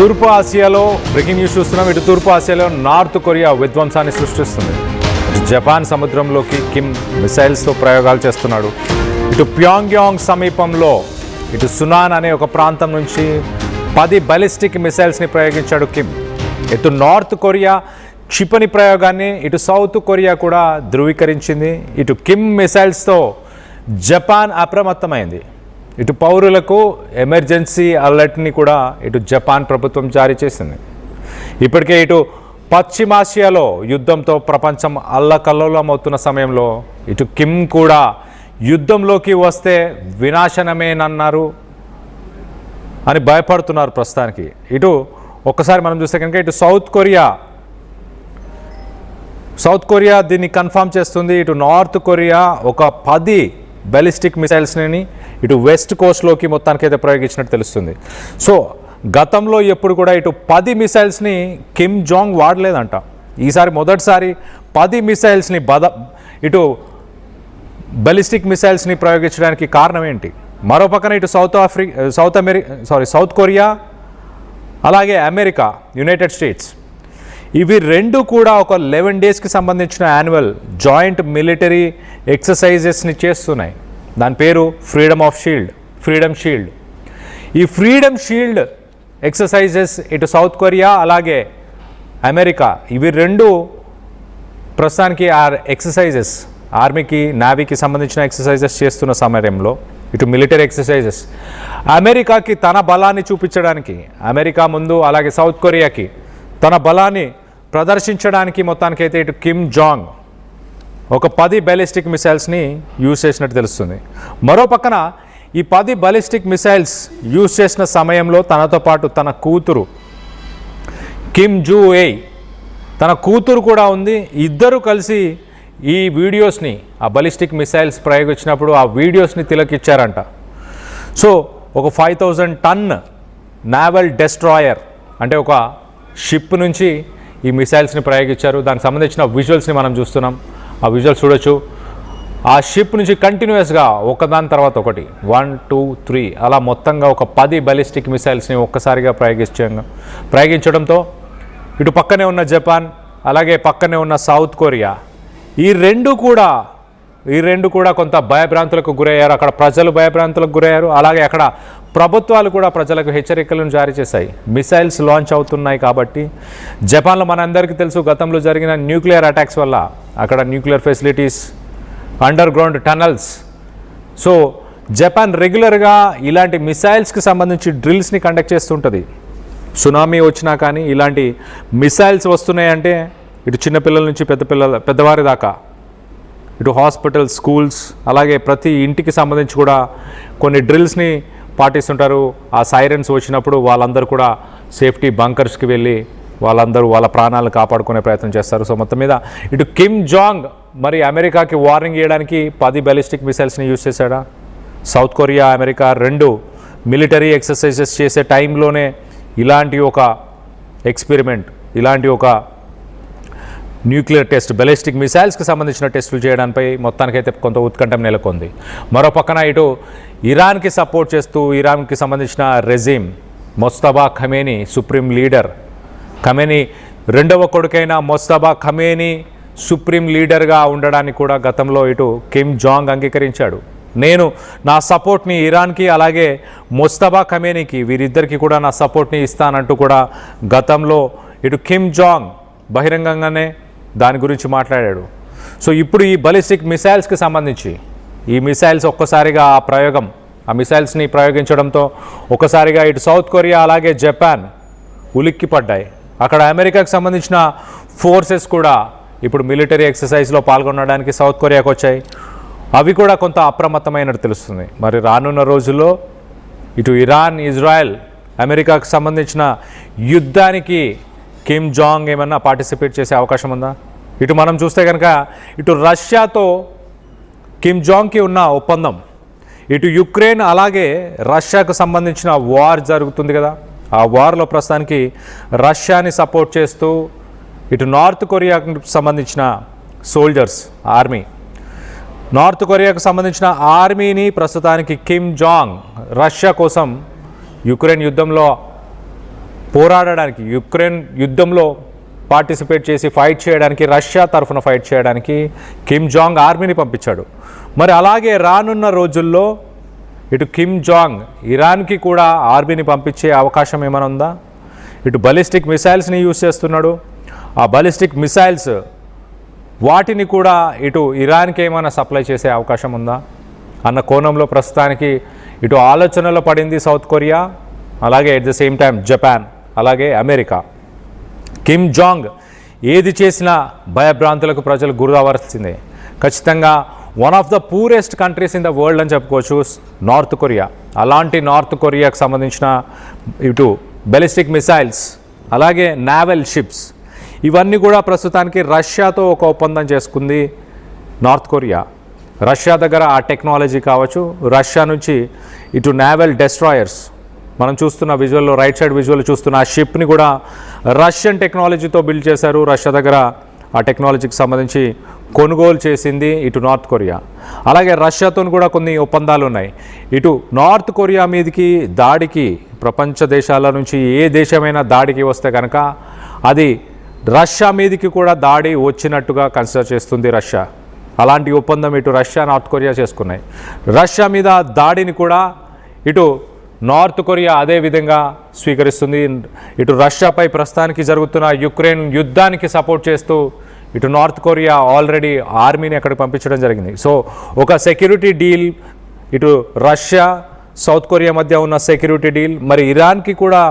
తూర్పు ఆసియాలో breaking news చూస్తున్నాం. ఇటు తూర్పు ఆసియాలో నార్త్ కొరియా విధ్వంసాన్ని సృష్టిస్తుంది. జపాన్ సముద్రంలోకి కిమ్ మిసైల్స్తో ప్రయోగాలు చేస్తున్నాడు. ఇటు ప్యాంగ్యాంగ్ సమీపంలో ఇటు సునాన్ అనే ఒక ప్రాంతం నుంచి 10 బాలిస్టిక్ మిసైల్స్ని ప్రయోగించాడు కిమ్. ఇటు నార్త్ కొరియా క్షిపణి ప్రయోగాన్ని ఇటు సౌత్ కొరియా కూడా ధృవీకరించింది. ఇటు కిమ్ మిసైల్స్తో జపాన్ అప్రమత్తమైంది. ఇటు పౌరులకు ఎమర్జెన్సీ అలర్ట్ని కూడా ఇటు జపాన్ ప్రభుత్వం జారీ చేసింది. ఇప్పటికే ఇటు పశ్చిమాసియాలో యుద్ధంతో ప్రపంచం అల్లకల్లోలమవుతున్న సమయంలో ఇటు కిమ్ కూడా యుద్ధంలోకి వస్తే వినాశనమేనన్నారు అని భయపడుతున్నారు ప్రస్తుతానికి. ఇటు ఒక్కసారి మనం చూస్తే కనుక ఇటు సౌత్ కొరియా దీన్ని కన్ఫర్మ్ చేస్తుంది. ఇటు నార్త్ కొరియా ఒక 10 బాలిస్టిక్ మిసైల్స్ని ఇటు వెస్ట్ కోస్ట్లోకి మొత్తానికైతే ప్రయోగించినట్టు తెలుస్తుంది. సో గతంలో ఎప్పుడు కూడా ఇటు 10 మిసైల్స్ని కిమ్ జాంగ్ వాడలేదంట. ఈసారి మొదటిసారి 10 మిసైల్స్ని ఇటు బాలిస్టిక్ మిసైల్స్ని ప్రయోగించడానికి కారణం ఏంటి? మరో పక్కన ఇటు సౌత్ కొరియా అలాగే అమెరికా, యునైటెడ్ స్టేట్స్ ఇవి రెండు కూడా ఒక 11 డేస్కి సంబంధించిన యాన్యువల్ జాయింట్ మిలిటరీ ఎక్సర్సైజెస్ని చేస్తున్నాయి. దాని పేరు ఫ్రీడమ్ షీల్డ్. ఈ ఫ్రీడమ్ షీల్డ్ ఎక్సర్సైజెస్ ఇటు సౌత్ కొరియా అలాగే అమెరికా ఇవి రెండు ప్రస్తుతానికి ఎక్సర్సైజెస్ ఆర్మీకి నేవీకి సంబంధించిన ఎక్సర్సైజెస్ చేస్తున్న సమయంలో ఇటు మిలిటరీ ఎక్సర్సైజెస్ అమెరికాకి తన బలాన్ని చూపించడానికి అమెరికా ముందు అలాగే సౌత్ కొరియాకి తన బలాన్ని ప్రదర్శించడానికి మొత్తానికైతే ఇటు కిమ్ జాంగ్ ఒక 10 బాలిస్టిక్ మిసైల్స్ని యూజ్ చేసినట్టు తెలుస్తుంది. మరో పక్కన ఈ 10 బాలిస్టిక్ మిసైల్స్ యూజ్ చేసిన సమయంలో తనతో పాటు తన కూతురు కిమ్ జూ ఏయ్ తన కూతురు కూడా ఉంది. ఇద్దరు కలిసి ఈ వీడియోస్ని ఆ బాలిస్టిక్ మిసైల్స్ ప్రయోగించినప్పుడు ఆ వీడియోస్ని తిలకిచ్చారంట. సో ఒక 5000 టన్ నావల్ డెస్ట్రాయర్ అంటే ఒక షిప్ నుంచి ఈ మిసైల్స్ని ప్రయోగించారు. దానికి సంబంధించిన విజువల్స్ని మనం చూస్తున్నాం. ఆ విజువల్స్ చూడొచ్చు. ఆ షిప్ నుంచి కంటిన్యూస్గా ఒకదాని తర్వాత ఒకటి 1, 2, 3 అలా మొత్తంగా ఒక 10 బాలిస్టిక్ మిసైల్స్ని ఒక్కసారిగా ప్రయోగించడంతో ఇటు పక్కనే ఉన్న జపాన్ అలాగే పక్కనే ఉన్న సౌత్ కొరియా ఈ రెండు కూడా కొంత భయభ్రాంతులకు గురయ్యారు. అక్కడ ప్రజలు భయభ్రాంతులకు గురయ్యారు. అలాగే అక్కడ ప్రభుత్వాలు కూడా ప్రజలకు హెచ్చరికలను జారీ చేశాయి. మిసైల్స్ లాంచ్ అవుతున్నాయి కాబట్టి జపాన్లో మనందరికీ తెలుసు గతంలో జరిగిన న్యూక్లియర్ అటాక్స్ వల్ల అక్కడ nuclear facilities under ground tunnels. So Japan రెగ్యులర్గా ఇలాంటి మిసైల్స్కి సంబంధించి డ్రిల్స్ని కండక్ట్ చేస్తుంటుంది. సునామీ వచ్చినా కానీ ఇలాంటి మిసైల్స్ వస్తున్నాయంటే ఇటు చిన్నపిల్లల నుంచి పెద్దవారి దాకా ఇటు హాస్పిటల్స్, స్కూల్స్ అలాగే ప్రతి ఇంటికి సంబంధించి కూడా కొన్ని డ్రిల్స్ని పాటిస్తుంటారు. ఆ సైరన్స్ వచ్చినప్పుడు వాళ్ళందరూ కూడా సేఫ్టీ బంకర్స్కి వెళ్ళి వాళ్ళందరూ వాళ్ళ ప్రాణాలను కాపాడుకునే ప్రయత్నం చేస్తారు. సో మొత్తం మీద ఇటు కిమ్ జాంగ్ మరి అమెరికాకి వార్నింగ్ ఇవ్వడానికి 10 బాలిస్టిక్ మిసైల్స్ని యూజ్ చేశాడా? సౌత్ కొరియా అమెరికా రెండు మిలిటరీ ఎక్సర్సైజెస్ చేసే టైంలోనే ఇలాంటి ఒక ఎక్స్పెరిమెంట్ ఇలాంటి ఒక న్యూక్లియర్ టెస్ట్ బాలిస్టిక్ మిసైల్స్కి సంబంధించిన టెస్టులు చేయడంపై మొత్తానికైతే కొంత ఉత్కంఠం నెలకొంది. మరో పక్కన ఇటు ఇరాన్కి సపోర్ట్ చేస్తూ ఇరాన్కి సంబంధించిన regime Mojtaba Khamenei supreme leader Khamenei రెండవ కొడుకైన మొస్తబా ఖమేనీ సుప్రీం లీడర్గా ఉండడానికి కూడా గతంలో ఇటు కిమ్ జాంగ్ అంగీకరించాడు. నేను నా సపోర్ట్ని ఇరాన్కి అలాగే మొస్తబా ఖమేనీకి వీరిద్దరికీ కూడా నా సపోర్ట్ని ఇస్తానంటూ కూడా గతంలో ఇటు కిమ్ జాంగ్ బహిరంగంగానే దాని గురించి మాట్లాడాడు. సో ఇప్పుడు ఈ బాలిస్టిక్ మిసైల్స్కి సంబంధించి ఈ మిసైల్స్ ఒక్కసారిగా ఆ మిసైల్స్ని ప్రయోగించడంతో ఒక్కసారిగా ఇటు సౌత్ కొరియా అలాగే జపాన్ ఉలిక్కిపడ్డాయి. అక్కడ అమెరికాకి సంబంధించిన ఫోర్సెస్ కూడా ఇప్పుడు మిలిటరీ ఎక్సర్సైజ్లో పాల్గొనడానికి సౌత్ కొరియాకు వచ్చాయి. అవి కూడా కొంత అప్రమత్తమైనట్టు తెలుస్తుంది. మరి రానున్న రోజుల్లో ఇటు ఇరాన్, ఇజ్రాయెల్, అమెరికాకు సంబంధించిన యుద్ధానికి కిమ్ జాంగ్ ఏమన్నా పార్టిసిపేట్ చేసే అవకాశం ఉందా? ఇటు మనం చూస్తే కనుక ఇటు రష్యాతో కిమ్ జాంగ్కి ఉన్న ఒప్పందం ఇటు యుక్రెయిన్ అలాగే రష్యాకు సంబంధించిన వార్ జరుగుతుంది కదా. ఆ వార్లో ప్రస్తుతానికి రష్యాని సపోర్ట్ చేస్తూ ఇటు నార్త్ కొరియాకు సంబంధించిన సోల్జర్స్ ఆర్మీ నార్త్ కొరియాకు సంబంధించిన ఆర్మీని ప్రస్తుతానికి కిమ్ జాంగ్ రష్యా కోసం యుక్రెయిన్ యుద్ధంలో పోరాడడానికి, యుక్రెయిన్ యుద్ధంలో పార్టిసిపేట్ చేసి ఫైట్ చేయడానికి, రష్యా తరఫున ఫైట్ చేయడానికి కిమ్ జాంగ్ ఆర్మీని పంపించాడు. మరి అలాగే రానున్న రోజుల్లో ఇటు కిమ్ జాంగ్ ఇరాన్కి కూడా ఆర్మీని పంపించే అవకాశం ఏమైనా ఉందా? ఇటు బలిస్టిక్ మిసైల్స్ని యూజ్ చేస్తున్నాడు. ఆ బలిస్టిక్ మిసైల్స్ వాటిని కూడా ఇటు ఇరాన్కి ఏమైనా సప్లై చేసే అవకాశం ఉందా అన్న కోణంలో ప్రస్తుతానికి ఇటు ఆలోచనలో పడింది సౌత్ కొరియా, అలాగే at the same time Japan, అలాగే అమెరికా. కిమ్ జాంగ్ ఏది చేసినా భయభ్రాంతులకు ప్రజలు గురవలసిందే. ఖచ్చితంగా one of the poorest countries in the world అని చెప్పుకోవచ్చు నార్త్ కొరియా. అలాంటి నార్త్ కొరియాకు సంబంధించిన ఇటు బెలిస్టిక్ మిసైల్స్, అలాగే నావల్ షిప్స్, ఇవన్నీ కూడా ప్రస్తుతానికి రష్యాతో ఒక ఒప్పందం చేసుకుంది నార్త్ కొరియా. రష్యా దగ్గర ఆ టెక్నాలజీ కావచ్చు, రష్యా నుంచి ఇటు నావల్ డెస్ట్రాయర్స్, మనం చూస్తున్న విజువల్లో రైట్ సైడ్ విజువల్ చూస్తున్న ఆ షిప్ని కూడా రష్యన్ టెక్నాలజీతో బిల్డ్ చేశారు. రష్యా దగ్గర ఆ టెక్నాలజీకి సంబంధించి కొనుగోలు చేసింది ఇటు నార్త్ కొరియా. అలాగే రష్యాతో కూడా కొన్ని ఒప్పందాలు ఉన్నాయి. ఇటు నార్త్ కొరియా మీదకి దాడికి ప్రపంచ దేశాల నుంచి ఏ దేశమైనా దాడికి వస్తే కనుక అది రష్యా మీదకి కూడా దాడి వచ్చినట్టుగా కన్సిడర్ చేస్తుంది రష్యా. అలాంటి ఒప్పందం ఇటు రష్యా నార్త్ కొరియా చేసుకున్నాయి. రష్యా మీద దాడిని కూడా ఇటు నార్త్ కొరియా అదే విధంగా స్వీకరిస్తుంది. ఇటు రష్యాపై ప్రస్తుతానికి జరుగుతున్న యుక్రెయిన్ యుద్ధానికి సపోర్ట్ చేస్తూ ఇటు నార్త్ కొరియా ఆల్రెడీ ఆర్మీని అక్కడికి పంపించడం జరిగింది. సో ఒక సెక్యూరిటీ డీల్, ఇటు రష్యా సౌత్ కొరియా మధ్య ఉన్న సెక్యూరిటీ డీల్, మరి ఇరాన్కి కూడా